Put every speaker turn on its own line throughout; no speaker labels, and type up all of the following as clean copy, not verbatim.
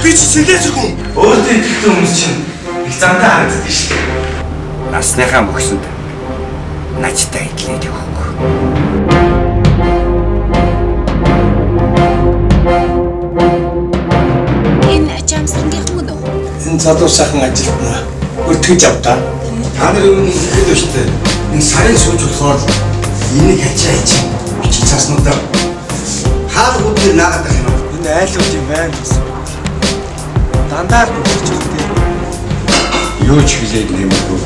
Би чи сэлээсэргүй.
Өөртөө итгэдэг хүмүүс чинь их зантаа харагддаг шүү дээ.
Насныхаа мөхсөнд начтай идлээд явах.
Энэ ачаамсрангийн хүн үү?
Энэ залуу сайхан ажилтнаа өртгөж авдаа.
Та нарын хэд өштэй энэ сарын сууж болохоор энийг хачаа хийж бичих цааснуудаа хаалгуудыг наагаад байх юм аа.
Энэ айлууд юм байна гэсэн. Дандаа бүгдч ихтэй.
Юу ч хэлээд нэмэхгүй.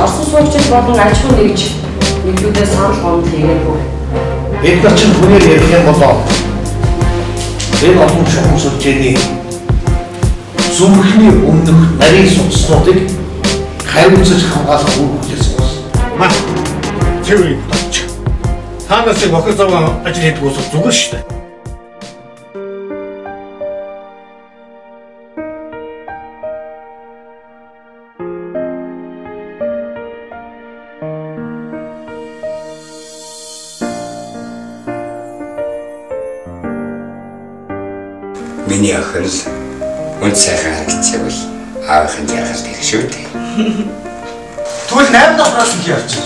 Орсон суугчид болон аж ахуйн нэгж нэгдүүдээ санал гомдол хийгээгүй.
Бид нар чинь хүнээр ярих юм болоо. Энэ олон шугам сүлжээний зүрхний өмнөх нарийн судалснуудыг хариуцаж хамгаалах үйл ажиллагаа болсон.
Маа тэр үеч. Танаас охин заваа ажил хийдэг ус зүгээр шүү дээ.
Миний охин л үн сайхан харагдчихвал аавынхын жаргалд ирэх шүү дээ.
Тэгвэл 8 давхраас нь явчих.